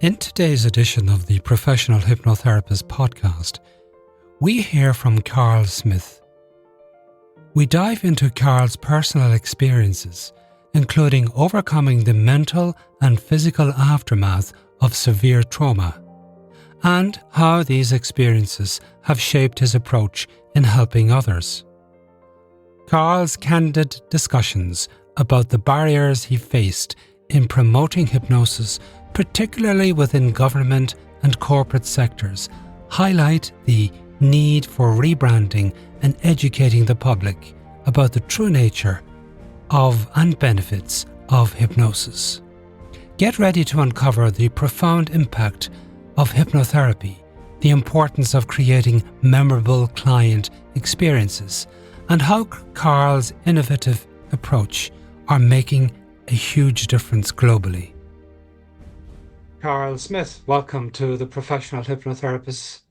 In today's edition of the Professional Hypnotherapist podcast, we hear from Carl Smith. We dive into Carl's personal experiences, including overcoming the mental and physical aftermath of severe trauma, and how these experiences have shaped his approach in helping others. Carl's candid discussions about the barriers he faced in promoting hypnosis, particularly within government and corporate sectors, highlight the need for rebranding and educating the public about the true nature of and benefits of hypnosis. Get ready to uncover the profound impact of hypnotherapy, the importance of creating memorable client experiences, and how Carl's innovative approach are making a huge difference globally. Carl Smith, welcome to the Professional Hypnotherapist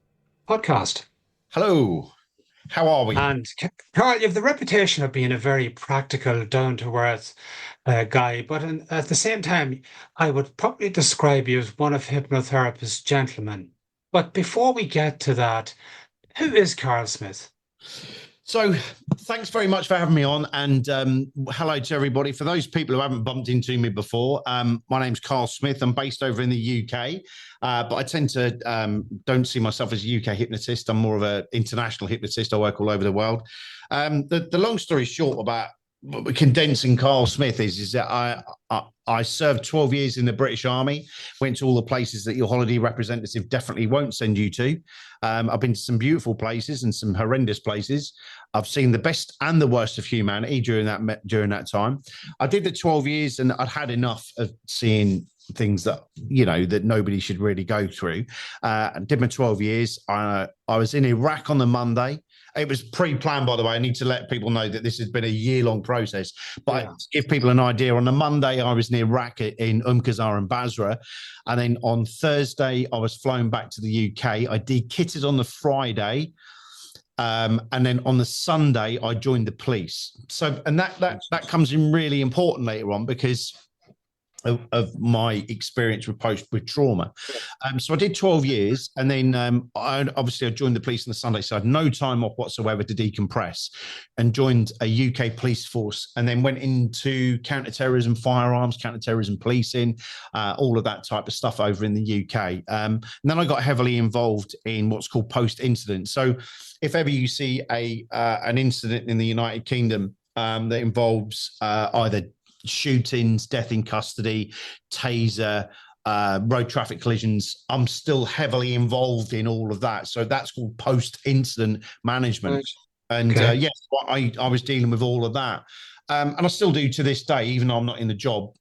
podcast. Hello, how are we? And Carl, you have the reputation of being a very practical, down-to-earth guy, but at the same time, I would probably describe you as one of hypnotherapist's gentlemen. But before we get to that, who is Carl Smith? So thanks very much for having me on, and hello to everybody. For those people who haven't bumped into me before, my name's Carl Smith. I'm based over in the UK, but I tend to don't see myself as a UK hypnotist. I'm more of an international hypnotist. I work all over the world. The long story short about condensing Carl Smith is that I served 12 years in the British Army, went to all the places that your holiday representative definitely won't send you to. I've been to some beautiful places and some horrendous places. I've seen the best and the worst of humanity during that time. I did the 12 years and I'd had enough of seeing things that, that nobody should really go through. I did my 12 years. I was in Iraq on the Monday. It was pre-planned, by the way. I need to let people know that this has been a year-long process. But to give people an idea, on the Monday, I was in Iraq in Qasr and Basra. And then on Thursday, I was flown back to the UK. I dekitted on the Friday. And then on the Sunday, I joined the police. So, and that comes in really important later on because of my experience with trauma. So I did 12 years, and then I joined the police on the Sunday, so I had no time off whatsoever to decompress, and joined a UK police force, and then went into counter-terrorism, firearms, counter-terrorism policing, all of that type of stuff over in the UK. And then I got heavily involved in what's called post-incident. So if ever you see an incident in the United Kingdom that involves either shootings, death in custody, taser, road traffic collisions, I'm still heavily involved in all of that. So that's called post-incident management. Right. And yes, I was dealing with all of that. And I still do to this day, even though I'm not in the job,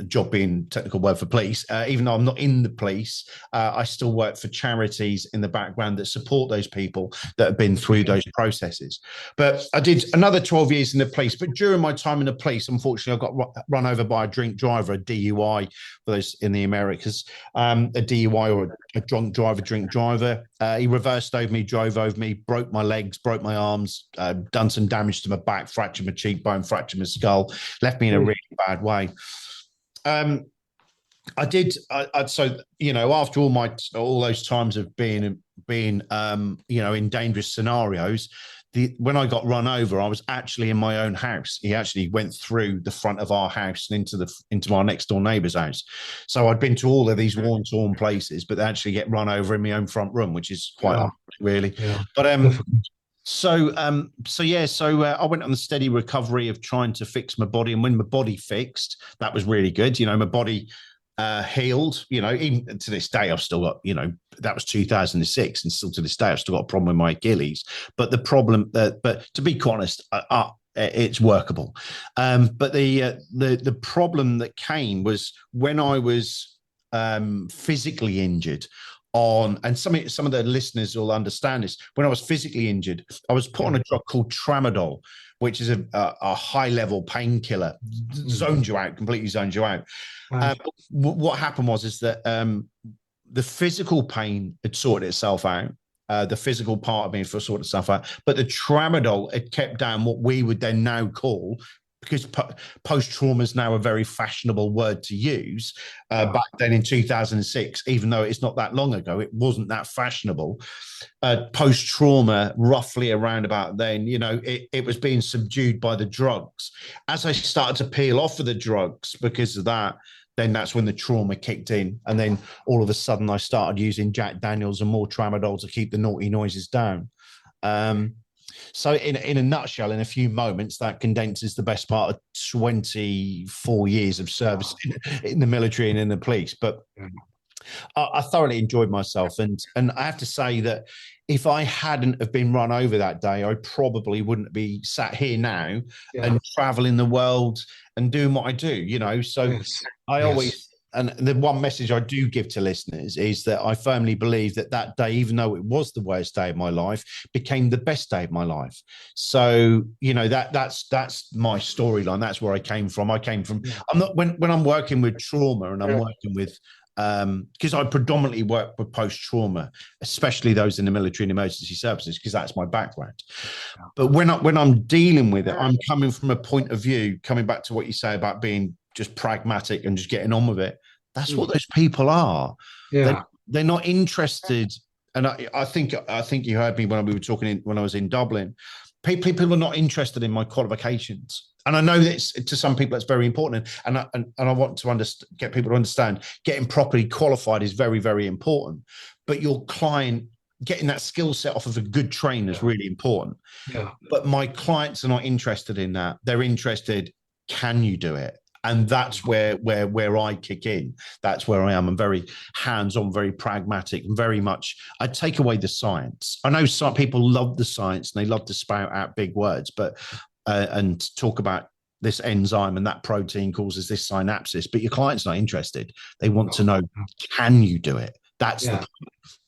job being technical word for police, even though I'm not in the police, I still work for charities in the background that support those people that have been through those processes. But I did another 12 years in the police. But during my time in the police, unfortunately, I got run over by a drink driver, a DUI, for those in the Americas, a DUI or a drunk driver, drink driver. He reversed over me, drove over me, broke my legs, broke my arms, done some damage to my back, fractured my cheekbone, fractured my skull, left me in a really bad way. So after all those times of being in dangerous scenarios, when I got run over, I was actually in my own house. He actually went through the front of our house and into our next door neighbour's house. So I'd been to all of these war-torn places, but they actually get run over in my own front room, which is quite hard, really. Yeah. But So I went on the steady recovery of trying to fix my body. And when my body fixed, that was really good. My body healed, even to this day, I've still got, that was 2006. And still to this day, I've still got a problem with my Achilles. But the problem but to be quite honest, it's workable. But the problem that came was when I was physically injured, and some of the listeners will understand this. When I was physically injured, I was put on a drug called Tramadol, which is a high-level painkiller, completely zones you out. Right. What happened is that the physical pain had sorted itself out. The physical part of me for sorted itself out, but the Tramadol, it kept down what we would then now call because post-trauma is now a very fashionable word to use. Back then in 2006, even though it's not that long ago, it wasn't that fashionable. Post-trauma, roughly around about then, it was being subdued by the drugs. As I started to peel off of the drugs because of that, then that's when the trauma kicked in. And then all of a sudden I started using Jack Daniels and more tramadol to keep the naughty noises down. So in a nutshell, in a few moments, that condenses the best part of 24 years of service in the military and in the police. But I thoroughly enjoyed myself. And I have to say that if I hadn't have been run over that day, I probably wouldn't be sat here now and traveling the world and doing what I do, So I always, and the one message I do give to listeners is that I firmly believe that day, even though it was the worst day of my life, became the best day of my life. So, that's my storyline. That's where I came from. I'm not, when I'm working with trauma and I'm working with, because I predominantly work with post-trauma, especially those in the military and emergency services, because that's my background. But when I'm dealing with it, I'm coming from a point of view, coming back to what you say about being just pragmatic and just getting on with it. That's what those people are. They're not interested. And I think you heard me when we were talking when I was in Dublin. People are not interested in my qualifications. And I know that to some people that's very important. And I want to get people to understand getting properly qualified is very, very important. But your client getting that skill set off of a good trainer is really important. Yeah. But my clients are not interested in that. They're interested, can you do it? And that's where I kick in. That's where I am. I'm very hands-on, very pragmatic, and very much, I take away the science. I know some people love the science and they love to spout out big words, but and talk about this enzyme and that protein causes this synapsis, but your client's not interested. They want to know, can you do it? That's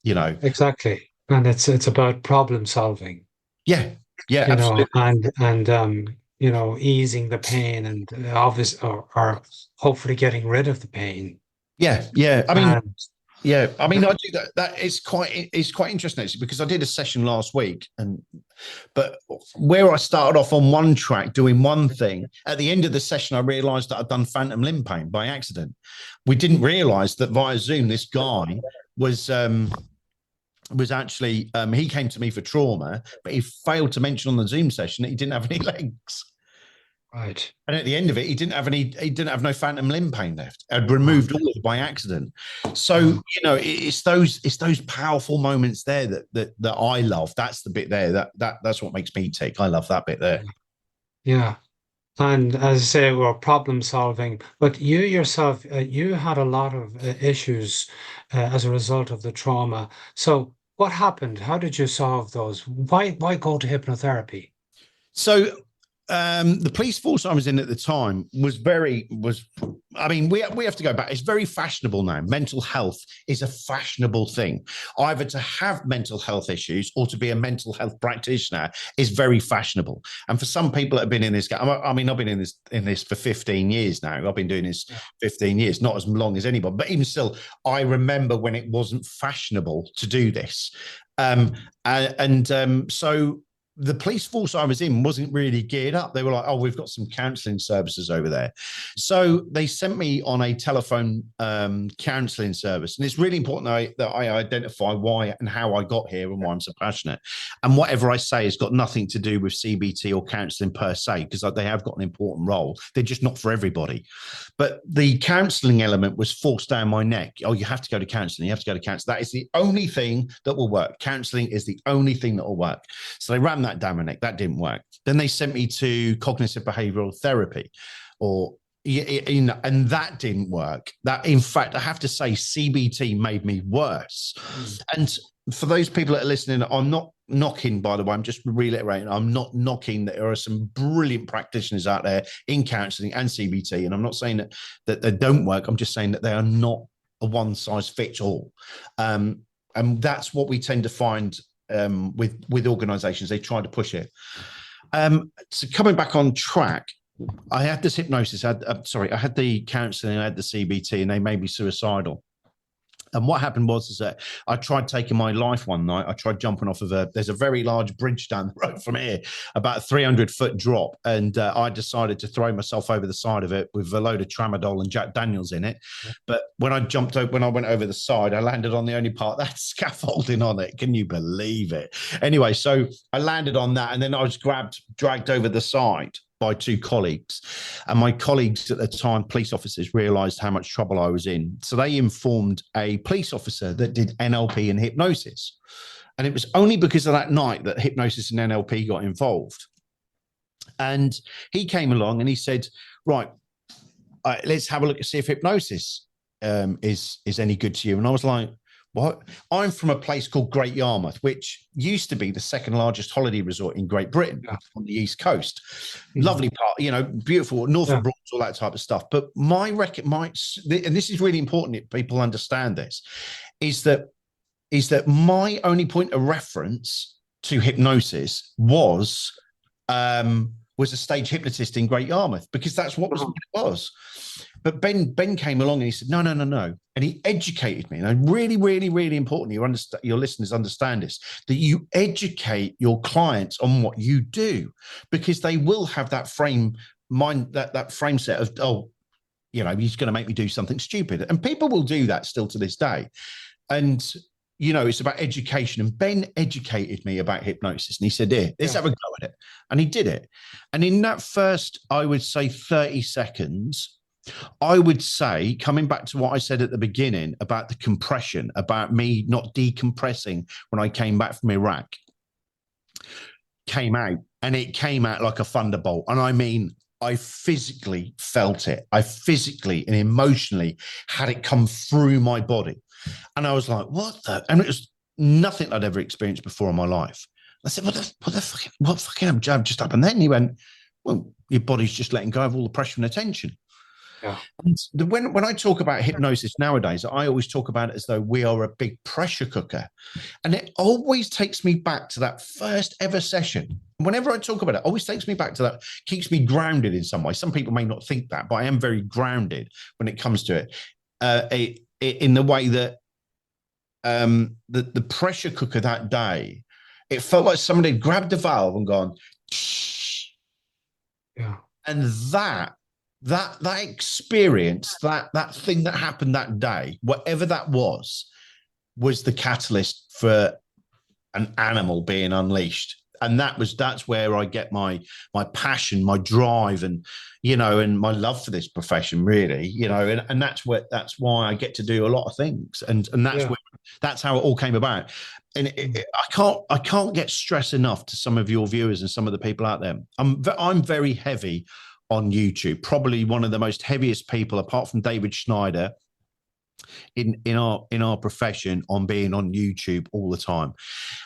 Exactly. And it's about problem solving. Yeah, absolutely. And easing the pain and or hopefully getting rid of the pain. Yeah. I mean, I do that. That is quite interesting actually, because I did a session last week, but where I started off on one track doing one thing, at the end of the session, I realized that I'd done phantom limb pain by accident. We didn't realize that via Zoom, this guy was actually he came to me for trauma, but he failed to mention on the Zoom session that he didn't have any legs. Right. And at the end of it, he didn't have no phantom limb pain left. I'd removed all of it by accident. So, it's those powerful moments there that I love. That's the bit there. That's what makes me tick. I love that bit there. Yeah. And as I say, we're problem solving, but you yourself, you had a lot of issues as a result of the trauma. So what happened? How did you solve those? Why go to hypnotherapy? So the police force I was in at the time we have to go back. It's very fashionable now. Mental health is a fashionable thing. Either to have mental health issues or to be a mental health practitioner is very fashionable. And for some people that have been in this, I've been in this for 15 years now. I've been doing this 15 years, not as long as anybody, but even still, I remember when it wasn't fashionable to do this. So the police force I was in wasn't really geared up. They were like, oh, we've got some counselling services over there. So they sent me on a telephone counselling service. And it's really important that I identify why and how I got here and why I'm so passionate. And whatever I say has got nothing to do with CBT or counselling per se, because they have got an important role. They're just not for everybody. But the counselling element was forced down my neck. Oh, you have to go to counselling. You have to go to counselling. That is the only thing that will work. Counselling is the only thing that will work. So they ran that down my neck. That didn't work. Then they sent me to cognitive behavioral therapy, and that didn't work. That, in fact, I have to say, CBT made me worse. And for those people that are listening, I'm not knocking, by the way, I'm just reiterating, I'm not knocking that there are some brilliant practitioners out there in counselling and CBT. And I'm not saying that they don't work. I'm just saying that they are not a one size fits all. And that's what we tend to find with organizations. They try to push it. So coming back on track, I had this hypnosis. I had the counseling, I had the CBT, and they made me suicidal. And what happened was is that I tried taking my life one night. I tried jumping off of there's a very large bridge down the road from here, about a 300-foot drop. And I decided to throw myself over the side of it with a load of Tramadol and Jack Daniels in it. But when I went over the side, I landed on the only part that had scaffolding on it. Can you believe it? Anyway, so I landed on that, and then I was dragged over the side by two colleagues. And my colleagues at the time, police officers, realized how much trouble I was in. So they informed a police officer that did NLP and hypnosis. And it was only because of that night that hypnosis and NLP got involved. And he came along and he said, right, let's have a look and see if hypnosis is any good to you. And I was like, what? I'm from a place called Great Yarmouth, which used to be the second largest holiday resort in Great Britain on the East Coast. Lovely part, beautiful, Norfolk Broads, all that type of stuff. But and this is really important that people understand this, is that my only point of reference to hypnosis was a stage hypnotist in Great Yarmouth, because that's what it was. But Ben came along and he said, no. And he educated me. And really, really, really important, your listeners understand this, that you educate your clients on what you do, because they will have that frame set of, he's going to make me do something stupid. And people will do that still to this day. And, it's about education. And Ben educated me about hypnosis. And he said, here, let's have a go at it. And he did it. And in that first, I would say 30 seconds, I would say, coming back to what I said at the beginning about the compression, about me not decompressing when I came back from Iraq, came out like a thunderbolt. And I mean, I physically felt it. I physically and emotionally had it come through my body. And I was like, what the? And it was nothing I'd ever experienced before in my life. I said, what fucking just happened then? He went, well, your body's just letting go of all the pressure and attention. Yeah. And when I talk about hypnosis nowadays, I always talk about it as though we are a big pressure cooker. And it always takes me back to that first ever session. Whenever I talk about it, always takes me back to that, keeps me grounded in some way. Some people may not think that, but I am very grounded when it comes to it. In the way that the pressure cooker that day, it felt like somebody had grabbed a valve and gone, yeah. And that experience, that thing that happened that day, whatever that was the catalyst for an animal being unleashed. And that's where I get my passion, my drive, and and my love for this profession, really, and that's why I get to do a lot of things, and that's how it all came about. And I can't get stressed enough to some of your viewers and some of the people out there. I'm very heavy on YouTube, probably one of the most heaviest people, apart from David Schneider, in our profession, on being on YouTube all the time.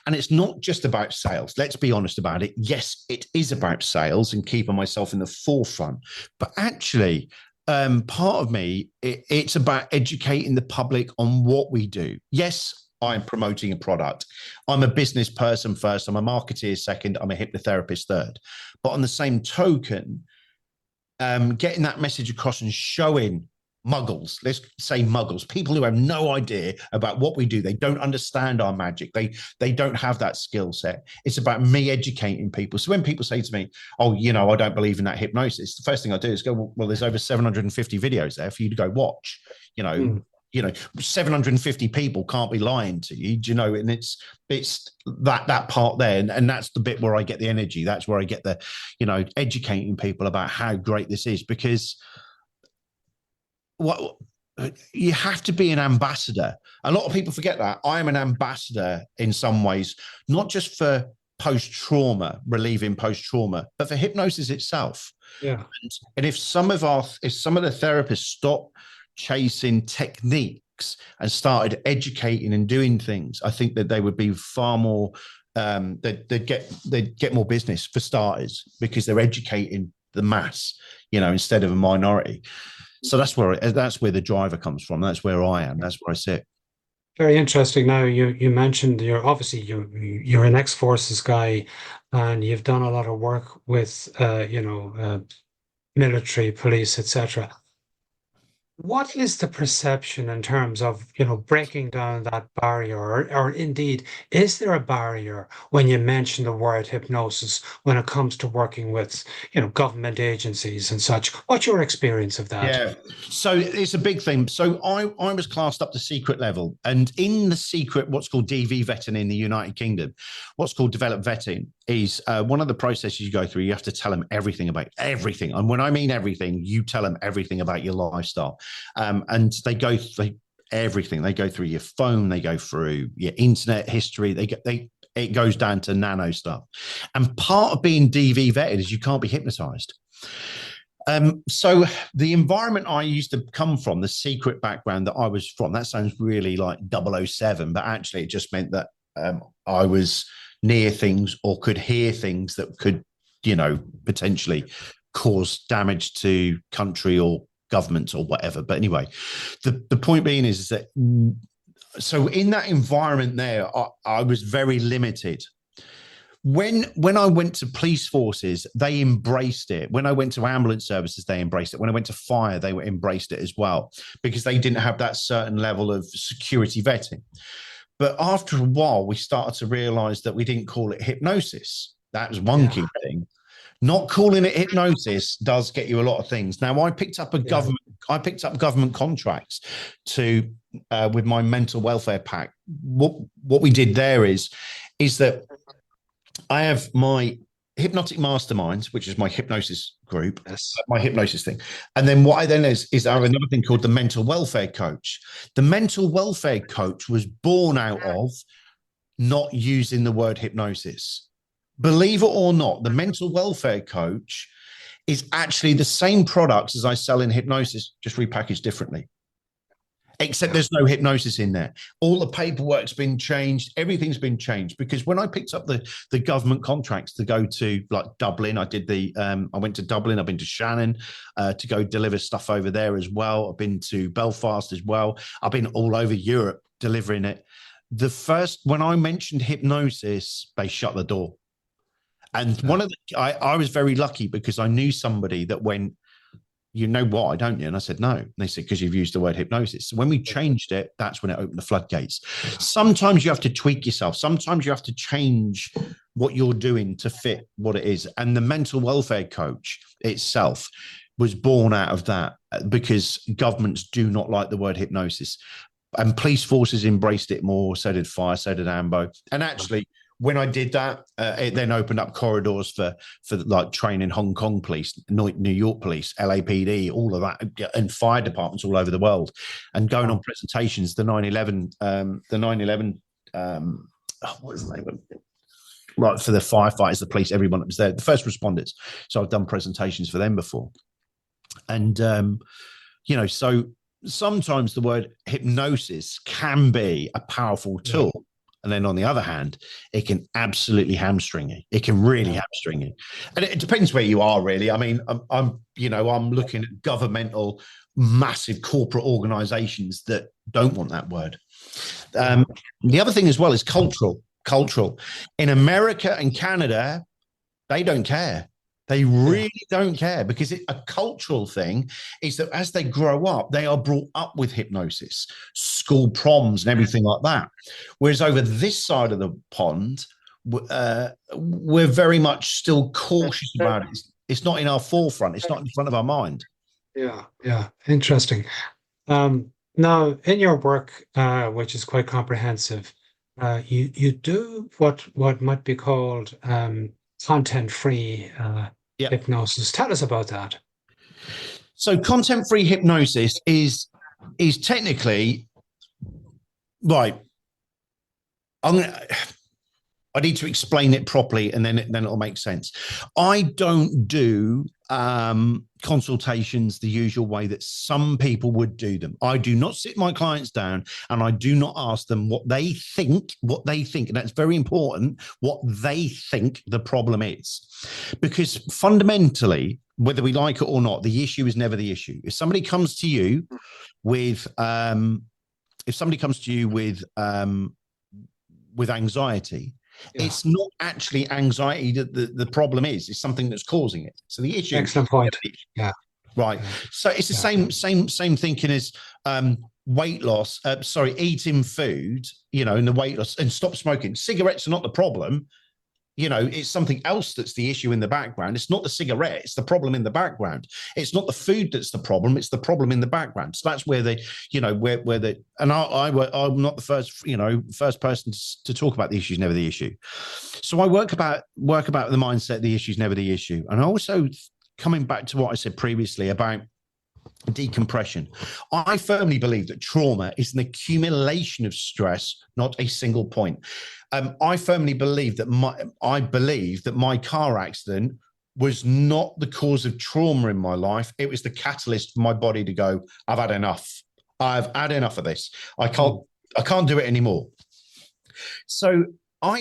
And it's not just about sales. Let's be honest about it. Yes, it is about sales and keeping myself in the forefront. But actually, part of me, it's about educating the public on what we do. Yes, I'm promoting a product. I'm a business person first. I'm a marketeer second. I'm a hypnotherapist third. But on the same token, getting that message across and showing muggles, let's say muggles, people who have no idea about what we do, they don't understand our magic, they don't have that skill set. It's about me educating people. So when people say to me, oh, I don't believe in that hypnosis, the first thing I do is go, well, there's over 750 videos there for you to go watch. 750 people can't be lying to you, and it's that part there, and that's the bit where I get the energy. That's where I get the educating people about how great this is, because what you have to be an ambassador. A lot of people forget that I am an ambassador in some ways, not just for post-trauma, relieving post-trauma, but for hypnosis itself. Yeah. And if some of the therapists stop chasing techniques and started educating and doing things, I think that they would be far more, they'd get more business, for starters, because they're educating the mass, instead of a minority. So that's where the driver comes from. That's where I am. That's where I sit. Very interesting. Now you mentioned you're an ex-forces guy, and you've done a lot of work with military, police, etc. What is the perception in terms of, breaking down that barrier, or indeed, is there a barrier when you mention the word hypnosis when it comes to working with, government agencies and such? What's your experience of that? Yeah. So it's a big thing. So I was classed up to secret level. And in the secret, what's called DV vetting in the United Kingdom, what's called developed vetting is one of the processes you go through. You have to tell them everything about everything. And when I mean everything, you tell them everything about your lifestyle. And everything. They go through your phone, they go through your internet history, it goes down to nano stuff. And part of being DV vetted is you can't be hypnotized. So the environment I used to come from, the secret background that I was from, that sounds really like 007, but actually it just meant that I was near things or could hear things that could, potentially cause damage to country or governments or whatever. But anyway, the point being is that, so in that environment there, I was very limited. When I went to police forces, they embraced it. When I went to ambulance services, they embraced it. When I went to fire, they embraced it as well, because they didn't have that certain level of security vetting. But after a while, we started to realize that we didn't call it hypnosis. That was one key thing. Not calling it hypnosis does get you a lot of things. Now, I picked up government contracts to with my mental welfare pack. What we did there is that I have my hypnotic masterminds, which is my hypnosis group, my hypnosis thing. And then what I then is I have another thing called the mental welfare coach. The mental welfare coach was born out of not using the word hypnosis. Believe it or not, the mental welfare coach is actually the same products as I sell in hypnosis, just repackaged differently. Except there's no hypnosis in there. All the paperwork's been changed. Everything's been changed, because when I picked up the government contracts to go to like Dublin, I went to Dublin. I've been to Shannon to go deliver stuff over there as well. I've been to Belfast as well. I've been all over Europe delivering it. When I mentioned hypnosis, they shut the door. And I was very lucky because I knew somebody that went, you know why, don't you? And I said, no. And they said, because you've used the word hypnosis. So when we changed it, that's when it opened the floodgates. Sometimes you have to tweak yourself. Sometimes you have to change what you're doing to fit what it is. And the mental welfare coach itself was born out of that, because governments do not like the word hypnosis. And police forces embraced it more. So did fire, so did AMBO. And actually, when I did that, it then opened up corridors for like training Hong Kong police, New York police, LAPD, all of that, and fire departments all over the world, and going on presentations. The 9/11, what is the name of it? Right, for the firefighters, the police, everyone that was there, the first responders. So I've done presentations for them before, and so sometimes the word hypnosis can be a powerful tool. Yeah. And then on the other hand, it can absolutely hamstring you. It can really hamstring you. And it depends where you are, really. I mean, I'm looking at governmental, massive corporate organizations that don't want that word. The other thing as well is cultural. In America and Canada, they don't care. They really don't care, because a cultural thing is that as they grow up, they are brought up with hypnosis, school proms and everything like that. Whereas over this side of the pond, we're very much still cautious about it. It's not in our forefront. It's not in front of our mind. Yeah. Interesting. Now, in your work, which is quite comprehensive, you do what might be called content-free hypnosis. Tell us about that. So content-free hypnosis is technically right. I need to explain it properly, and then it'll make sense. I don't do consultations the usual way that some people would do them. I do not sit my clients down and I do not ask them what they think, and that's very important, what they think the problem is. Because fundamentally, whether we like it or not, the issue is never the issue. If somebody comes to you with anxiety, it's not actually anxiety that the problem is. It's something that's causing it. So the issue. Excellent point. Yeah. Right. So it's the same thinking as weight loss. Eating food, and the weight loss, and stop smoking. Cigarettes are not the problem. It's something else that's the issue in the background. It's not the cigarette, it's the problem in the background. It's not the food that's the problem, it's the problem in the background. So that's where and I'm not the first person to talk about the issue is never the issue. So I work about the mindset, the issue is never the issue. And also coming back to what I said previously about decompression. I firmly believe that trauma is an accumulation of stress, not a single point. I firmly believe that my car accident was not the cause of trauma in my life. It was the catalyst for my body to go, I've had enough. I've had enough of this. I can't do it anymore. So I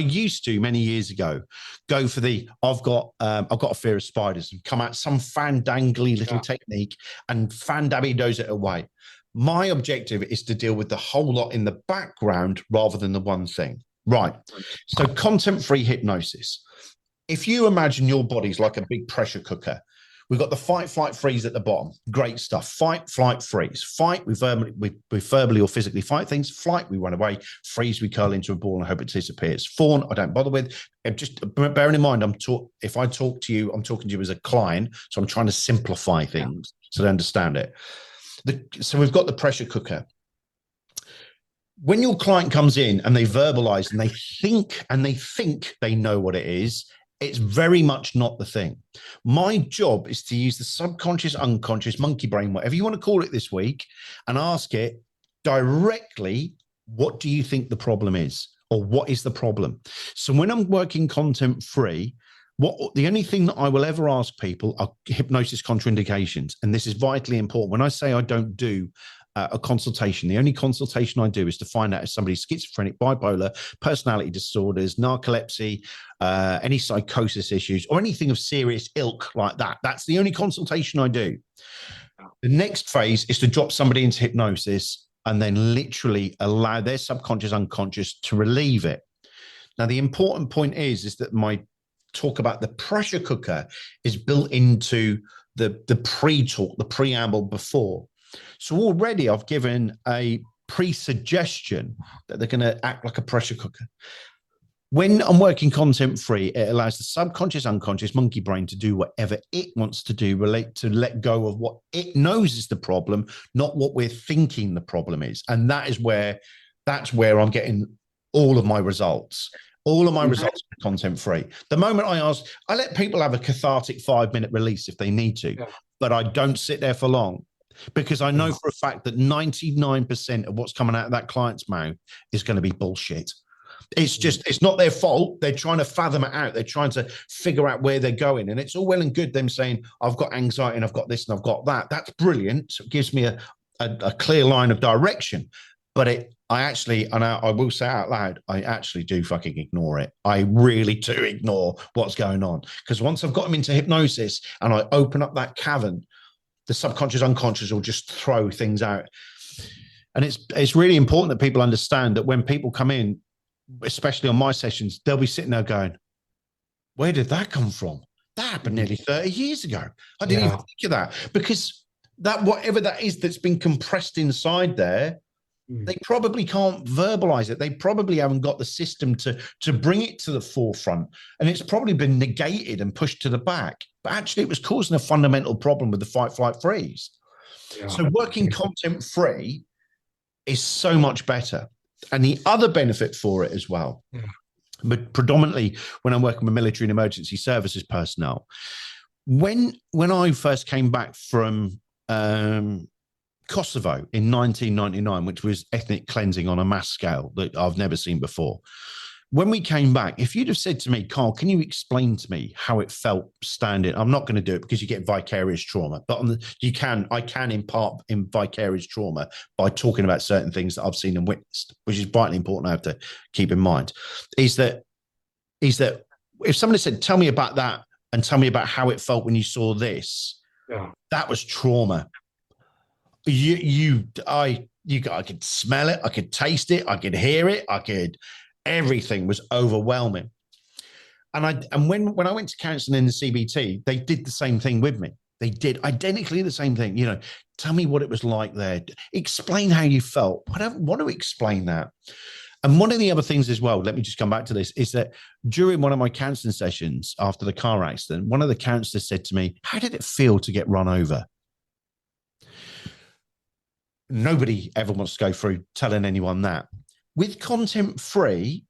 used to many years ago go for I've got a fear of spiders and come out some fandangly little technique and fandabby-does it away. My objective is to deal with the whole lot in the background rather than the one thing. Right. So content-free hypnosis. If you imagine your body's like a big pressure cooker, we've got the fight, flight, freeze at the bottom. Great stuff. Fight, flight, freeze. Fight, we verbally or physically fight things. Flight, we run away. Freeze, we curl into a ball and hope it disappears. Fawn, I don't bother with. Just bearing in mind, if I talk to you, I'm talking to you as a client, so I'm trying to simplify things so they understand it. So we've got the pressure cooker. When your client comes in and they verbalize and they think they know what it is, it's very much not the thing. My job is to use the subconscious, unconscious, monkey brain, whatever you want to call it this week, and ask it directly, what do you think the problem is? Or what is the problem? So when I'm working content free, the only thing that I will ever ask people are hypnosis contraindications. And this is vitally important. When I say I don't do a consultation, the only consultation I do is to find out if somebody's schizophrenic, bipolar, personality disorders, narcolepsy, any psychosis issues, or anything of serious ilk like that. That's the only consultation I do. The next phase is to drop somebody into hypnosis and then literally allow their subconscious, unconscious to relieve it. Now, the important point is that my talk about the pressure cooker is built into the pre-talk, the preamble before. So already I've given a pre-suggestion that they're going to act like a pressure cooker. When I'm working content free, it allows the subconscious, unconscious monkey brain to do whatever it wants to do, let go of what it knows is the problem, not what we're thinking the problem is. And that's where I'm getting all of my results. All of my results are content free. The moment I let people have a cathartic 5-minute release if they need to, but I don't sit there for long because I know for a fact that 99% of what's coming out of that client's mouth is going to be bullshit. It's not their fault. They're trying to fathom it out. They're trying to figure out where they're going. And it's all well and good them saying, I've got anxiety and I've got this and I've got that. That's brilliant. It gives me a clear line of direction. But I will say out loud, I actually do fucking ignore it. I really do ignore what's going on. Because once I've got them into hypnosis and I open up that cavern, the subconscious, unconscious will just throw things out. And it's really important that people understand that when people come in, especially on my sessions, they'll be sitting there going, where did that come from? That happened nearly 30 years ago. I didn't even think of that. Because that whatever that is that's been compressed inside there, they probably can't verbalize it. They probably haven't got the system to bring it to the forefront. And it's probably been negated and pushed to the back. But actually, it was causing a fundamental problem with the fight, flight, freeze. Yeah. So working content free is so much better. And the other benefit for it as well, but predominantly when I'm working with military and emergency services personnel, when I first came back from Kosovo in 1999, which was ethnic cleansing on a mass scale that I've never seen before. When we came back, if you'd have said to me, Carl, can you explain to me how it felt standing? I'm not going to do it because you get vicarious trauma, but I can impart in vicarious trauma by talking about certain things that I've seen and witnessed, which is vitally important I have to keep in mind, is that if somebody said, tell me about that and tell me about how it felt when you saw this, that was trauma. I could smell it, I could taste it, I could hear it, everything was overwhelming. And when I went to counselling in the CBT, they did the same thing with me. They did identically the same thing. Tell me what it was like there. Explain how you felt. I don't want to explain that. And one of the other things as well, let me just come back to this, is that during one of my counselling sessions after the car accident, one of the counsellors said to me, how did it feel to get run over? Nobody ever wants to go through telling anyone that. With content free,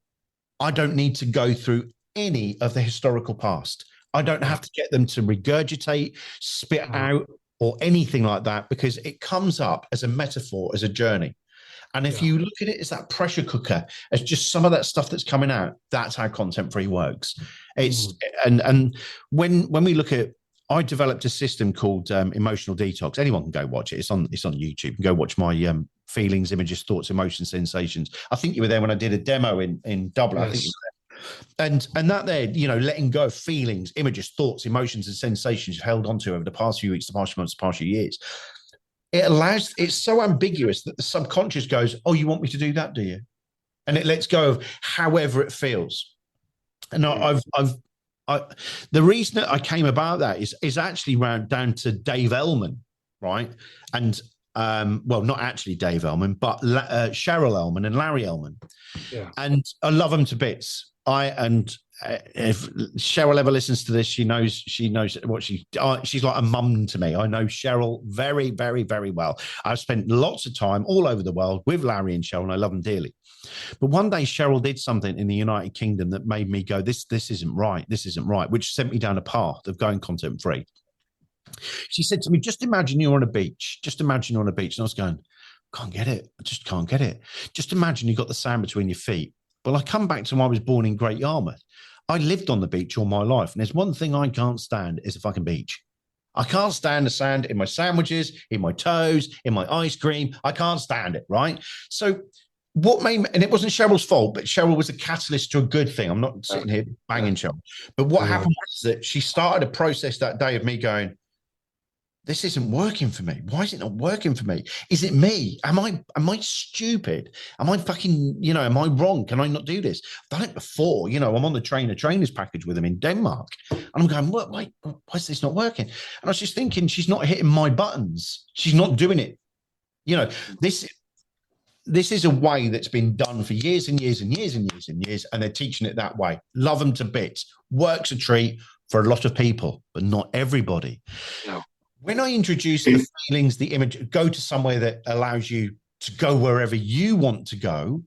I don't need to go through any of the historical past. I don't have to get them to regurgitate, spit out, or anything like that, because it comes up as a metaphor, as a journey. And if you look at it as that pressure cooker, as just some of that stuff that's coming out, that's how content free works. It's and when we look at, I developed a system called Emotional Detox. Anyone can go watch it. It's on YouTube. You can go watch my feelings, images, thoughts, emotions, sensations. I think you were there when I did a demo in Dublin. Yes. I think you were there. And that there, letting go of feelings, images, thoughts, emotions, and sensations you've held onto over the past few weeks, the past few months, the past few years. It's so ambiguous that the subconscious goes, oh, you want me to do that, do you? And it lets go of however it feels. And the reason that I came about that is actually down to Dave Ellman, right? And well, not actually Dave Ellman, but Cheryl Ellman and Larry Ellman. Yeah. And I love them to bits. If Cheryl ever listens to this, she knows what she's like a mum to me. I know Cheryl very, very, very well. I've spent lots of time all over the world with Larry and Cheryl, and I love them dearly. But one day Cheryl did something in the United Kingdom that made me go, this isn't right. This isn't right, which sent me down a path of going content free. She said to me, just imagine you're on a beach. Just imagine you're on a beach. And I was going, can't get it. I just can't get it. Just imagine you've got the sand between your feet. Well, I come back to when I was born in Great Yarmouth. I lived on the beach all my life. And there's one thing I can't stand is a fucking beach. I can't stand the sand in my sandwiches, in my toes, in my ice cream. I can't stand it, right? So and it wasn't Cheryl's fault, but Cheryl was a catalyst to a good thing. I'm not sitting here banging Cheryl. But what happened was that she started a process that day of me going, this isn't working for me. Why is it not working for me? Is it me? Am I stupid? Am I fucking, am I wrong? Can I not do this? I've done it before. I'm on the trainers package with them in Denmark. And I'm going, why is this not working? And I was just thinking, she's not hitting my buttons. She's not doing it. This is a way that's been done for years and years and years and years and years. And they're teaching it that way. Love them to bits. Works a treat for a lot of people, but not everybody. No. When I introduce the feelings, the image, go to somewhere that allows you to go wherever you want to go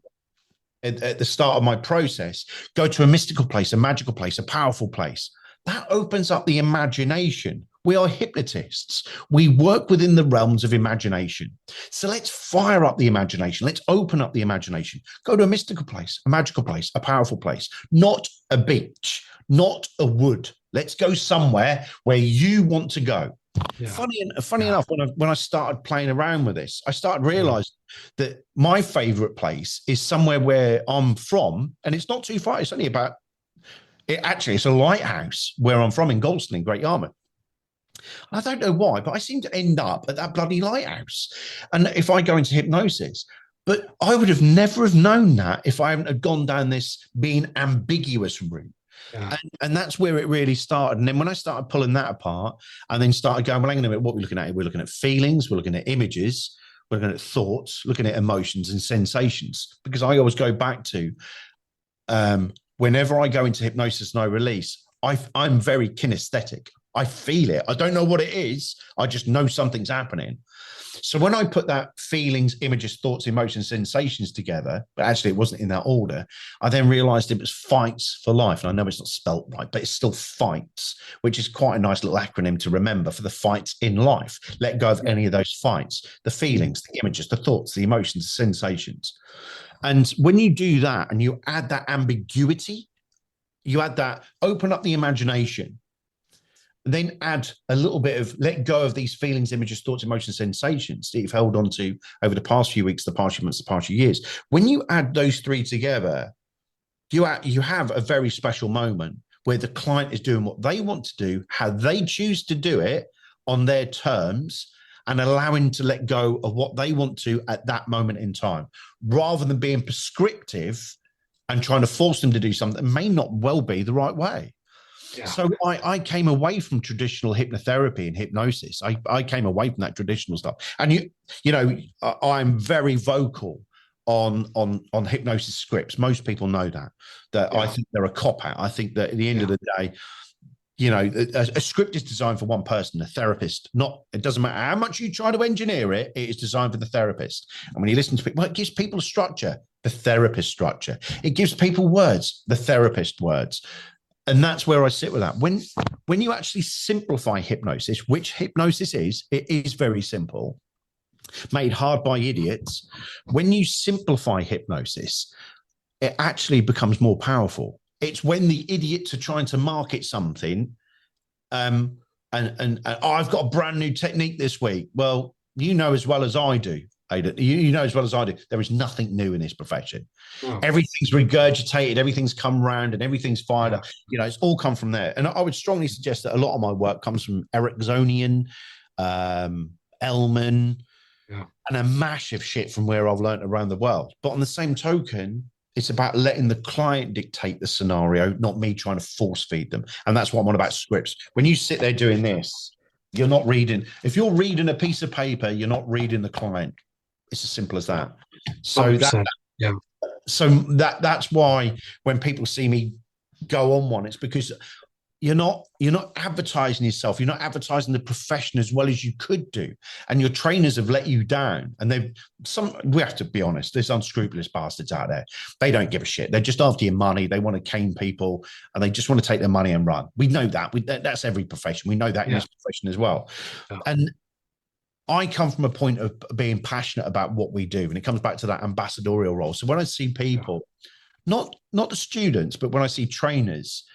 at the start of my process, go to a mystical place, a magical place, a powerful place. That opens up the imagination. We are hypnotists. We work within the realms of imagination. So let's fire up the imagination. Let's open up the imagination. Go to a mystical place, a magical place, a powerful place, not a beach, not a wood. Let's go somewhere where you want to go. Yeah. Funny enough, when I started playing around with this, I started realizing that my favorite place is somewhere where I'm from, and it's not too far. It's only about it's a lighthouse where I'm from in Galston in Great Yarmouth. I don't know why, but I seem to end up at that bloody lighthouse. And if I go into hypnosis, but I would have never have known that if I hadn't have gone down this being ambiguous route. Yeah. And that's where it really started. And then when I started pulling that apart and then started going, well, hang on a minute, what we're looking at? We're looking at feelings, we're looking at images, we're looking at thoughts, looking at emotions and sensations. Because I always go back to whenever I go into hypnosis and I release, I'm very kinesthetic. I feel it. I don't know what it is. I just know something's happening. So when I put that feelings, images, thoughts, emotions, sensations together, but actually it wasn't in that order, I then realized it was fights for life. And I know it's not spelt right, but it's still fights, which is quite a nice little acronym to remember for the fights in life. Let go of any of those fights, the feelings, the images, the thoughts, the emotions, the sensations. And when you do that and you add that ambiguity, you add that, open up the imagination, then add a little bit of let go of these feelings, images, thoughts, emotions, sensations that you've held on to over the past few weeks, the past few months, the past few years. When you add those three together, you have a very special moment where the client is doing what they want to do, how they choose to do it on their terms, and allowing to let go of what they want to at that moment in time, rather than being prescriptive and trying to force them to do something that may not well be the right way. Yeah. So I came away from traditional hypnotherapy and hypnosis. I came away from that traditional stuff. And you know, I'm very vocal on hypnosis scripts. Most people know that I think they're a cop out. I think that at the end of the day, you know, a script is designed for one person, a therapist. It doesn't matter how much you try to engineer it, it is designed for the therapist. And when you listen to people, well, it gives people a structure, the therapist structure. It gives people words, the therapist words. And that's where I sit with that. When you actually simplify hypnosis, which hypnosis is, it is very simple, made hard by idiots. When you simplify hypnosis, it actually becomes more powerful. It's when the idiots are trying to market something, and I've got a brand new technique this week. Well, you know as well as I do, Aidan, you know as well as I do, there is nothing new in this profession. Oh. Everything's regurgitated, everything's come round, and everything's fired up. You know, it's all come from there. And I would strongly suggest that a lot of my work comes from Ericksonian, Elman, and a mash of shit from where I've learned around the world. But on the same token, it's about letting the client dictate the scenario, not me trying to force feed them. And that's what I'm on about scripts. When you sit there doing this, you're not reading. If you're reading a piece of paper, you're not reading the client. It's as simple as that. So that's why when people see me go on one, it's because you're not advertising yourself. You're not advertising the profession as well as you could do. And your trainers have let you down. And we have to be honest, there's unscrupulous bastards out there. They don't give a shit. They're just after your money. They want to cane people and they just want to take their money and run. We know that. That's every profession. We know that in this profession as well. Yeah. And I come from a point of being passionate about what we do. And it comes back to that ambassadorial role. So when I see people, not the students, but when I see trainers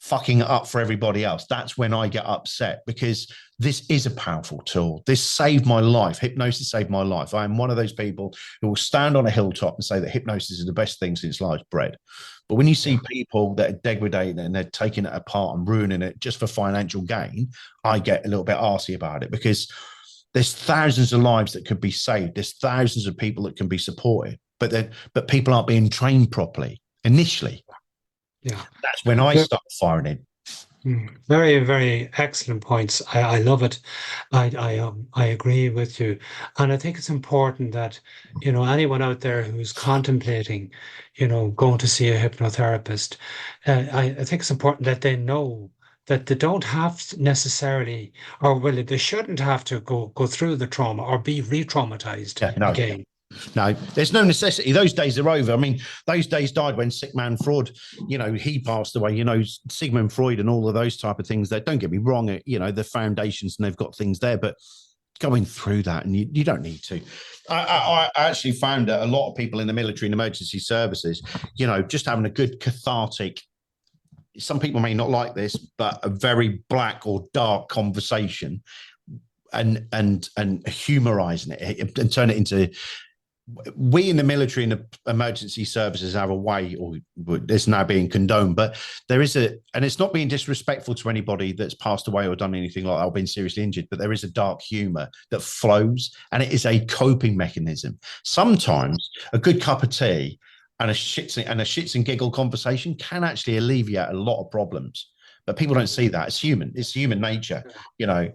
fucking it up for everybody else, that's when I get upset, because this is a powerful tool. This saved my life. Hypnosis saved my life. I am one of those people who will stand on a hilltop and say that hypnosis is the best thing since sliced bread. But when you see people that are degrading and they're taking it apart and ruining it just for financial gain, I get a little bit arsy about it, because there's thousands of lives that could be saved. There's thousands of people that can be supported, but people aren't being trained properly initially. Yeah, that's when I start firing in. Very, very excellent points. I love it. I agree with you, and I think it's important that, you know, anyone out there who's contemplating, you know, going to see a hypnotherapist, I think it's important that they know that they don't have to necessarily, or well, they shouldn't have to go through the trauma or be re-traumatized again. No, there's no necessity. Those days are over. I mean, those days died when Sigmund Freud, you know, he passed away. You know, Sigmund Freud and all of those type of things. That, don't get me wrong, you know, the foundations and they've got things there, but going through that, and you don't need to. I actually found that a lot of people in the military and emergency services, you know, just having a good cathartic, some people may not like this, but a very black or dark conversation, and humorizing it and turn it into. We in the military and the emergency services have a way, or it's now being condoned, but there is and it's not being disrespectful to anybody that's passed away or done anything like that or been seriously injured, but there is a dark humor that flows, and it is a coping mechanism. Sometimes a good cup of tea and a shits and giggle conversation can actually alleviate a lot of problems. But people don't see that. It's human. It's human nature. You know,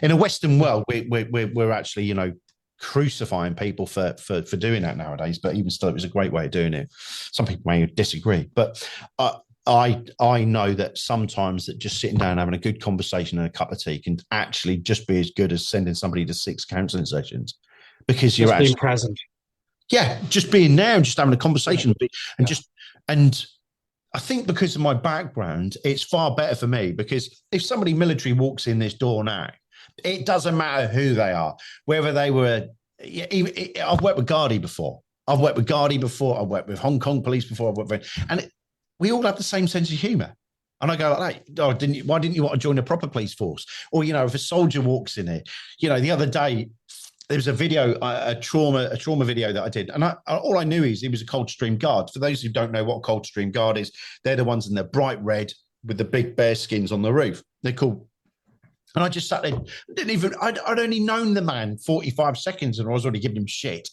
in a Western world, we're actually, you know, crucifying people for doing that nowadays. But even still, it was a great way of doing it. Some people may disagree, but I know that sometimes that just sitting down and having a good conversation and a cup of tea can actually just be as good as sending somebody to 6 counselling sessions, because you're actually being present. Yeah, just being there and just having a conversation, and I think because of my background, it's far better for me, because if somebody military walks in this door now, it doesn't matter who they are, whether they were. I've worked with Gardaí before. I've worked with Hong Kong police before. We all have the same sense of humour. And I go like, hey, why didn't you want to join a proper police force? Or, you know, if a soldier walks in here, you know, the other day, there was a video, a trauma video that I did. And all I knew is he was a Coldstream Guard. For those who don't know what Coldstream Guard is, they're the ones in the bright red with the big bear skins on the roof. They're called And I just sat there, didn't even, I'd only known the man 45 seconds and I was already giving him shit.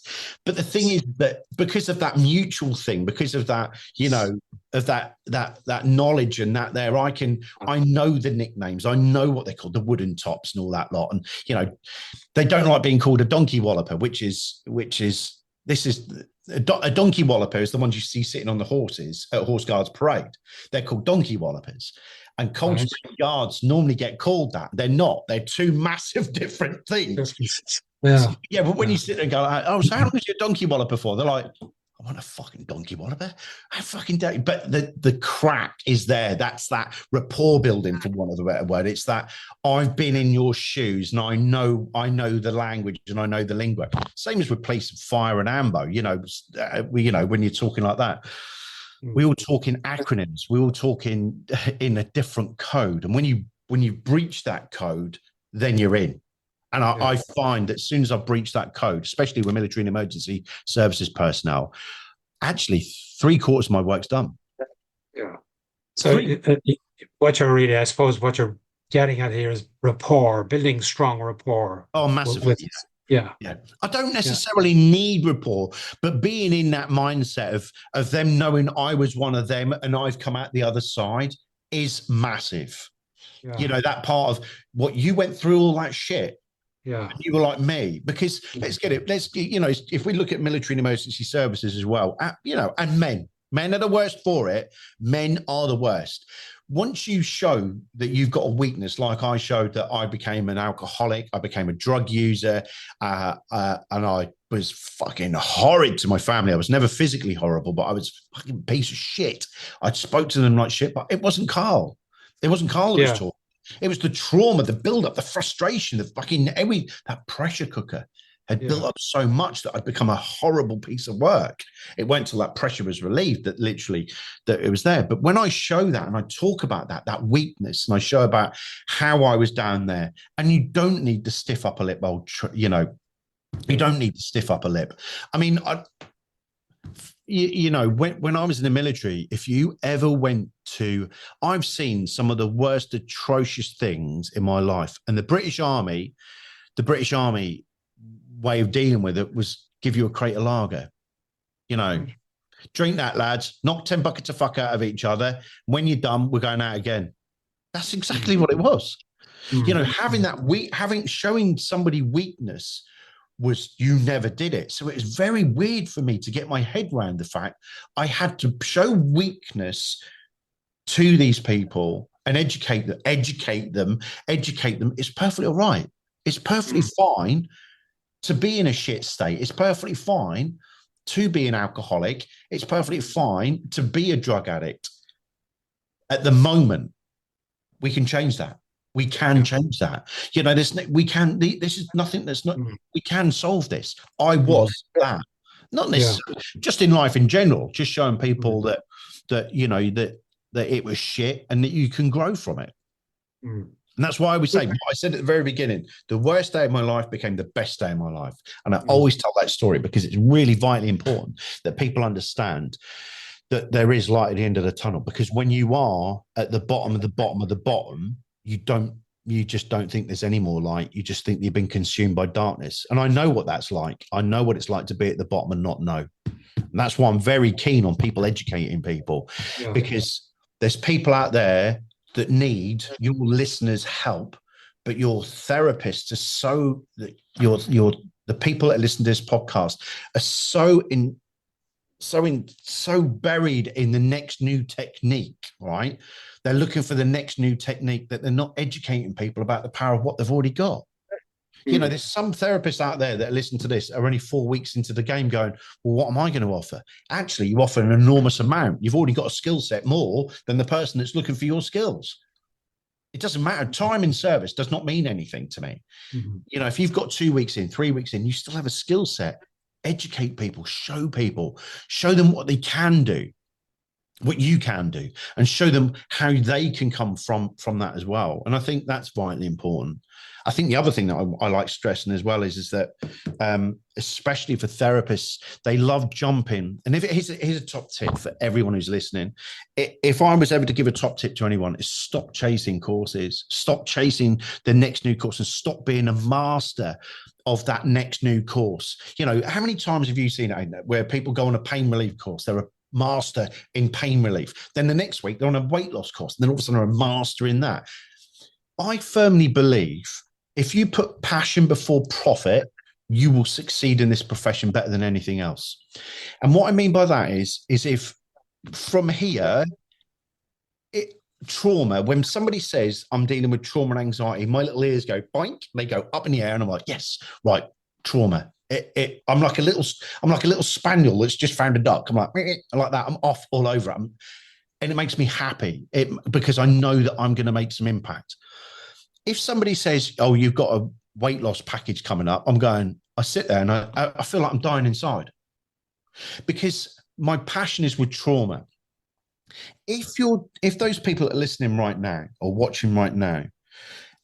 But the thing is that because of that mutual thing, because of that, you know, of that knowledge and that there, I know the nicknames, I know what they're called, the wooden tops and all that lot. And, you know, they don't like being called a donkey walloper, a donkey walloper is the ones you see sitting on the horses at Horse Guards Parade. They're called donkey wallopers. And Coldstream Guards normally get called that. They're not. They're two massive different things. Yeah. Yeah, but when you sit there and go, oh, so how long was your donkey walloper for? They're like, I want a fucking donkey walloper. I fucking don't. But the crack is there. That's that rapport building, for want of a better word. It's that I've been in your shoes and I know the language and I know the lingo. Same as with police, fire and ambo. You know, when you're talking like that. We all talk in acronyms. We all talk in a different code. And when you breach that code, then you're in. And I find that as soon as I breach that code, especially with military and emergency services personnel, actually 3/4 of my work's done. Yeah. So what you're getting at here is rapport, building strong rapport. Oh, massively. Yeah. I don't necessarily need rapport, but being in that mindset of them knowing I was one of them and I've come out the other side is massive. Yeah. You know, that part of what you went through, all that shit. Yeah. And you were like me, because if we look at military and emergency services as well, and men are the worst for it. Men are the worst. Once you show that you've got a weakness, like I showed that I became an alcoholic, I became a drug user, and I was fucking horrid to my family. I was never physically horrible, but I was a fucking piece of shit. I spoke to them like shit, but it wasn't Carl. It wasn't Carl that was talking. It was the trauma, the build-up, the frustration, that pressure cooker had built up so much that I'd become a horrible piece of work. It went till that pressure was relieved that it was there. But when I show that and I talk about that weakness, and I show about how I was down there, and you don't need to stiff up a lip, you don't need to stiff up a lip. I mean, when I was in the military, if you ever went to, I've seen some of the worst atrocious things in my life. And the British Army way of dealing with it was give you a crate of lager. Drink that, lads, knock 10 buckets of fuck out of each other. When you're done, we're going out again. That's exactly what it was. Showing somebody weakness was, you never did it. So it was very weird for me to get my head around the fact I had to show weakness to these people and educate them. It's perfectly all right. It's perfectly fine to be in a shit state. It's perfectly fine to be an alcoholic. It's perfectly fine to be a drug addict. At the moment, we can change that. We can change that. This is nothing that's not, we can solve this. I was that. Not necessarily, just in life in general, just showing people that it was shit and that you can grow from it. And that's why I would say, what I said at the very beginning, the worst day of my life became the best day of my life. And I always tell that story because it's really vitally important that people understand that there is light at the end of the tunnel. Because when you are at the bottom of the bottom of the bottom, you just don't think there's any more light. You just think you've been consumed by darkness. And I know what that's like. I know what it's like to be at the bottom and not know. And that's why I'm very keen on people educating people, because there's people out there that need your listeners' help, but your therapists are the people that listen to this podcast are so buried in the next new technique, right? They're looking for the next new technique that they're not educating people about the power of what they've already got. There's some therapists out there that listen to this are only 4 weeks into the game going, well, what am I going to offer? Actually, you offer an enormous amount. You've already got a skill set more than the person that's looking for your skills. It doesn't matter. Time in service does not mean anything to me. If you've got 2 weeks in, 3 weeks in, you still have a skill set. Educate people, show them what they can do. what you can do, and show them how they can come from that as well. And I think that's vitally important. I think the other thing that I like stressing as well is that especially for therapists, they love jumping. And here's a top tip for everyone who's listening. If I was ever to give a top tip to anyone, is stop chasing courses, stop chasing the next new course, and stop being a master of that next new course. You know, how many times have you seen it where people go on a pain relief course? They're a master in pain relief. Then the next week they're on a weight loss course. And then all of a sudden they're a master in that. I firmly believe if you put passion before profit, you will succeed in this profession better than anything else. And what I mean by that is if from here, trauma, when somebody says I'm dealing with trauma and anxiety, my little ears go boink, they go up in the air, and I'm like, yes, right, trauma. I'm like a little spaniel that's just found a duck. I'm like that. I'm off all over it, and it makes me happy because I know that I'm going to make some impact. If somebody says, "Oh, you've got a weight loss package coming up," I sit there and I feel like I'm dying inside because my passion is with trauma. If those people that are listening right now or watching right now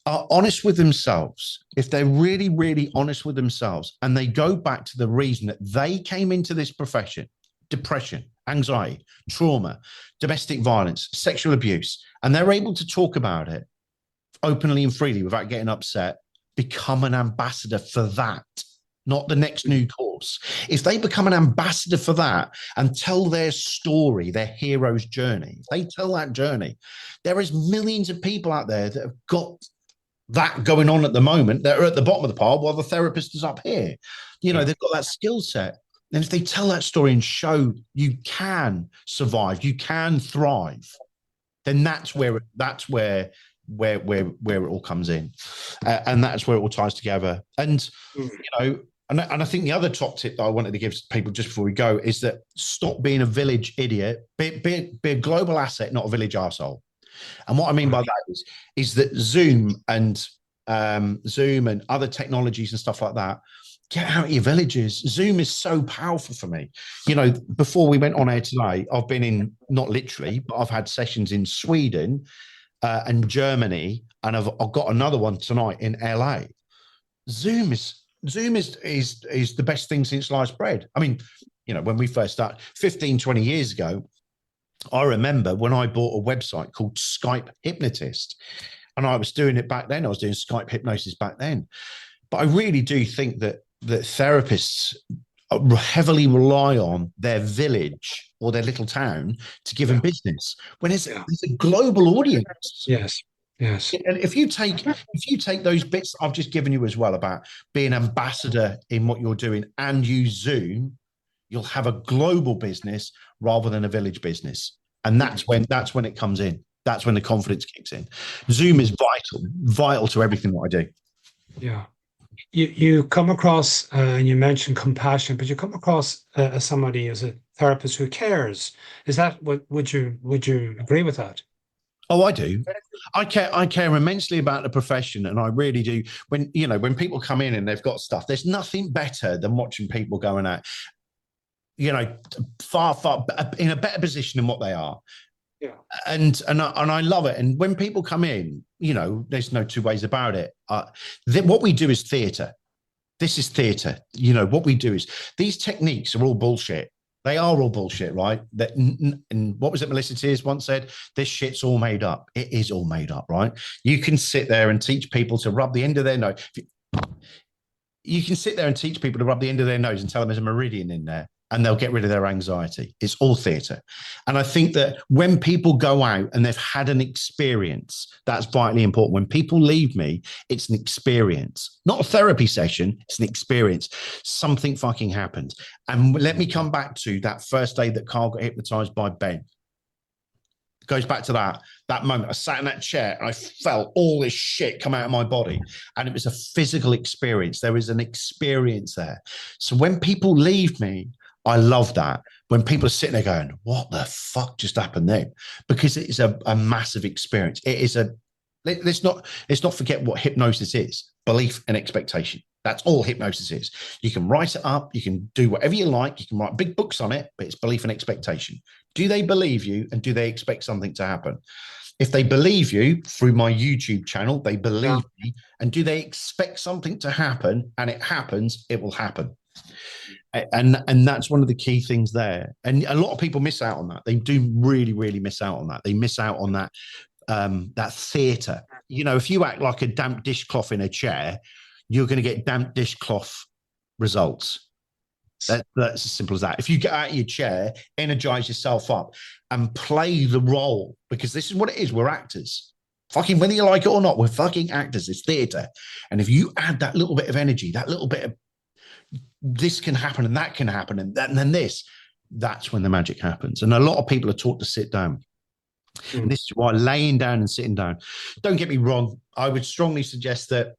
are honest with themselves, if they're really, really honest with themselves, and they go back to the reason that they came into this profession, depression, anxiety, trauma, domestic violence, sexual abuse, and they're able to talk about it openly and freely without getting upset, become an ambassador for that, not the next new course. If they become an ambassador for that and tell their story, their hero's journey, if they tell that journey, there is millions of people out there that have got that going on at the moment that are at the bottom of the pile while the therapist is up here. You know, they've got that skill set. And if they tell that story and show you can survive, you can thrive, then that's where it all comes in. And that's where it all ties together. And, you know, and I think the other top tip that I wanted to give people just before we go is that stop being a village idiot, be a global asset, not a village arsehole. And what I mean by that is that Zoom and other technologies and stuff like that, get out of your villages. Zoom is so powerful for me. You know, before we went on air today, I've been in, not literally, but I've had sessions in Sweden and Germany, and I've got another one tonight in LA. Zoom is the best thing since sliced bread. I mean, you know, when we first started 15, 20 years ago, I remember when I bought a website called Skype Hypnotist, and I was doing it back then. I was doing Skype hypnosis back then. But I really do think that therapists heavily rely on their village or their little town to give them business when it's a global audience. Yes. And if you take those bits I've just given you as well about being an ambassador in what you're doing and use Zoom, you'll have a global business rather than a village business. And that's when it comes in. That's when the confidence kicks in. Zoom is vital to everything that I do. Yeah. You come across, and you mentioned compassion, but you come across as somebody, as a therapist who cares. Is that what, would you agree with that? Oh, I do. I care immensely about the profession, and I really do. When people come in and they've got stuff, there's nothing better than watching people going out, you know, far in a better position than what they are. Yeah. And I love it. And when people come in, you know, there's no two ways about it. What we do is theatre. This is theatre. You know, what we do is, these techniques are all bullshit. They are all bullshit, right? And what was it Melissa Tears once said? This shit's all made up. It is all made up, right? You can sit there and teach people to rub the end of their nose. You can sit there and teach people to rub the end of their nose and tell them there's a meridian in there, and they'll get rid of their anxiety. It's all theatre. And I think that when people go out and they've had an experience, that's vitally important. When people leave me, it's an experience, not a therapy session. It's an experience. Something fucking happened. And let me come back to that first day that Carl got hypnotized by Ben. It goes back to that moment. I sat in that chair and I felt all this shit come out of my body. And it was a physical experience. There was an experience there. So when people leave me, I love that. When people are sitting there going, what the fuck just happened then? Because it is a massive experience. It is let's not forget what hypnosis is: belief and expectation. That's all hypnosis is. You can write it up, you can do whatever you like, you can write big books on it, but it's belief and expectation. Do they believe you, and do they expect something to happen? If they believe you through my YouTube channel, they believe me, and do they expect something to happen, and it happens, it will happen. And that's one of the key things there. And a lot of people miss out on that. They do really, really miss out on that. They miss out on that that theatre. You know, if you act like a damp dishcloth in a chair, you're going to get damp dishcloth results. That's as simple as that. If you get out of your chair, energize yourself up and play the role, because this is what it is. We're actors. Fucking whether you like it or not, we're fucking actors. It's theatre. And if you add that little bit of energy, that little bit of this can happen and that can happen and then this, that's when the magic happens. And a lot of people are taught to sit down. And this is why laying down and sitting down. Don't get me wrong. I would strongly suggest that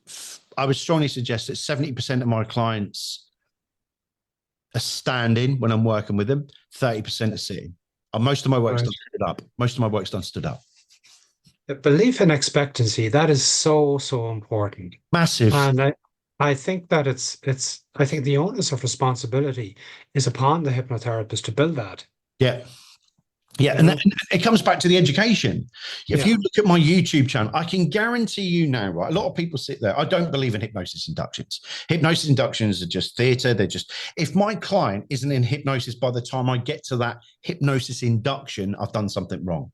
70% of my clients are standing when I'm working with them. 30% are sitting. Most of my work's done stood up. Most of my work's done stood up. The belief in expectancy, that is so, so important. Massive. And I think that I think the onus of responsibility is upon the hypnotherapist to build that. Yeah. Yeah, and it comes back to the education. If you look at my YouTube channel, I can guarantee you now, right? A lot of people sit there. I don't believe in hypnosis inductions. Hypnosis inductions are just theatre. They're just, if my client isn't in hypnosis by the time I get to that hypnosis induction, I've done something wrong.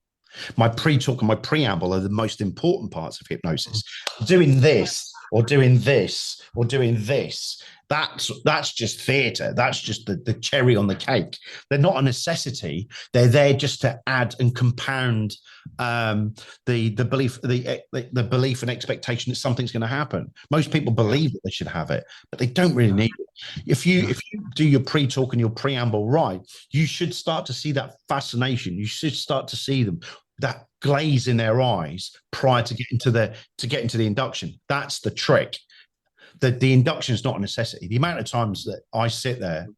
My pre-talk and my preamble are the most important parts of hypnosis. Doing this or doing this or doing this, that's just theatre. That's just the cherry on the cake. They're not a necessity. They're there just to add and compound the belief and expectation that something's going to happen. Most people believe that they should have it, but they don't really need it. If you do your pre-talk and your preamble right, you should start to see that fascination. You should start to see them, that glaze in their eyes prior to getting to the induction. That's the trick. The induction is not a necessity. The amount of times that I sit there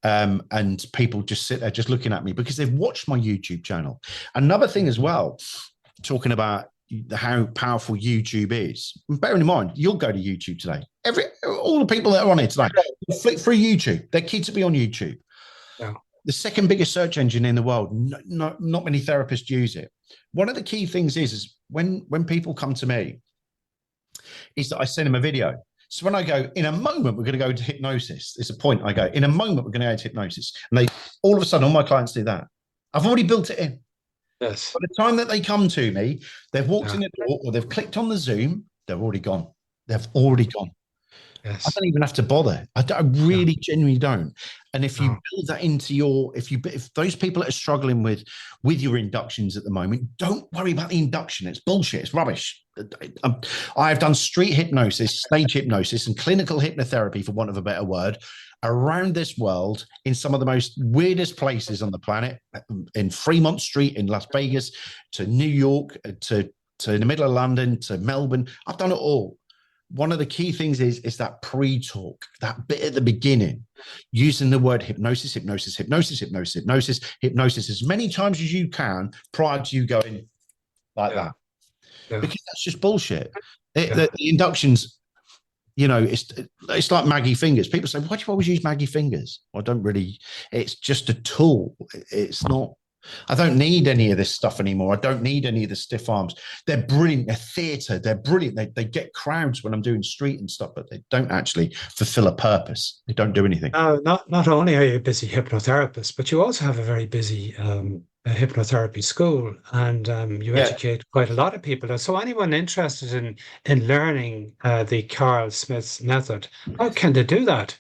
and people just sit there just looking at me because they've watched my YouTube channel. Another thing as well, talking about how powerful YouTube is. Bearing in mind, you'll go to YouTube today. All the people that are on it today, flick through YouTube. Their kids will be on YouTube. Yeah. The second biggest search engine in the world. Not many therapists use it. One of the key things is when people come to me, is that I send them a video. So when I go, in a moment, we're going to go to hypnosis. There's a point I go, in a moment, we're going to go to hypnosis. And all of a sudden, all my clients do that. I've already built it in. Yes. By the time that they come to me, they've walked in the door or they've clicked on the Zoom, they're already gone. They've already gone. Yes. I don't even have to bother. I really genuinely don't. And if you build that into if those people that are struggling with your inductions at the moment, don't worry about the induction. It's bullshit. It's rubbish. I've done street hypnosis, stage hypnosis, and clinical hypnotherapy, for want of a better word, around this world in some of the most weirdest places on the planet, in Fremont Street in Las Vegas, to New York, to the middle of London, to Melbourne. I've done it all. One of the key things is that pre-talk, that bit at the beginning, using the word hypnosis as many times as you can prior to you going like that. Yeah. Because that's just bullshit. The inductions, it's like Maggie Fingers. People say, why do you always use Maggie Fingers? Well, I don't really, it's just a tool. It's not, I don't need any of this stuff anymore. I don't need any of the stiff arms. They're brilliant. They're theatre. They're brilliant. They get crowds when I'm doing street and stuff, but they don't actually fulfill a purpose. They don't do anything. Not only are you a busy hypnotherapist, but you also have a very busy hypnotherapy school, and you educate quite a lot of people. So anyone interested in learning the Carl Smith method, how can they do that?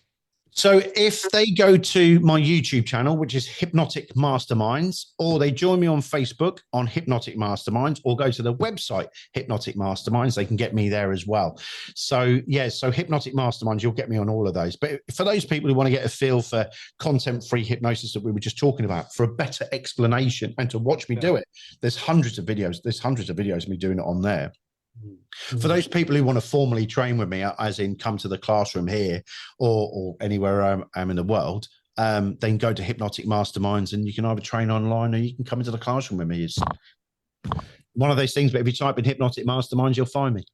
So if they go to my YouTube channel, which is Hypnotic Masterminds, or they join me on Facebook on Hypnotic Masterminds, or go to the website Hypnotic Masterminds, they can get me there as well. So so Hypnotic Masterminds, you'll get me on all of those. But for those people who want to get a feel for content-free hypnosis that we were just talking about, for a better explanation and to watch me do it, there's hundreds of videos. There's hundreds of videos of me doing it on there. For those people who want to formally train with me, as in come to the classroom here or anywhere I'm in the world, then go to Hypnotic Masterminds, and you can either train online or you can come into the classroom with me. It's one of those things, but if you type in Hypnotic Masterminds, you'll find me.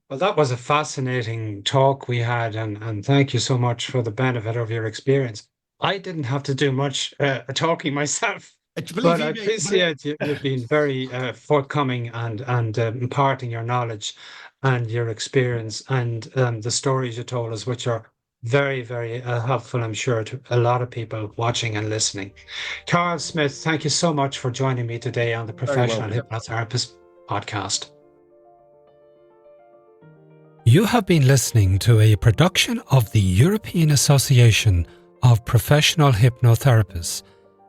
Well, that was a fascinating talk we had, and thank you so much for the benefit of your experience. I didn't have to do much talking myself, Believe but I you me, appreciate you being very forthcoming and imparting your knowledge and your experience and the stories you told us, which are very, very helpful, I'm sure, to a lot of people watching and listening. Carl Smith, thank you so much for joining me today on the very Professional welcome. Hypnotherapist podcast. You have been listening to a production of the European Association of Professional Hypnotherapists.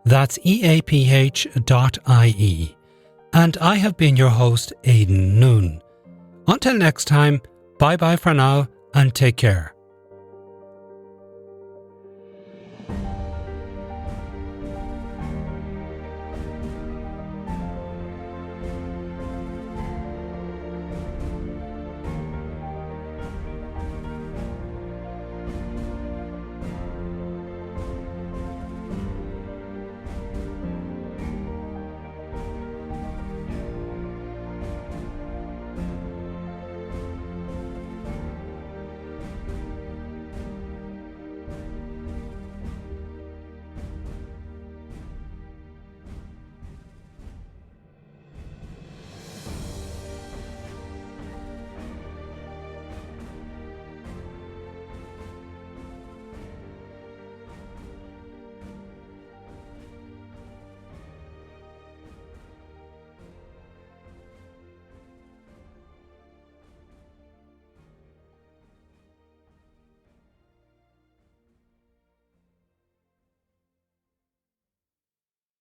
That's EAPH.IE. And I have been your host, Aidan Noon. Until next time, bye bye for now and take care.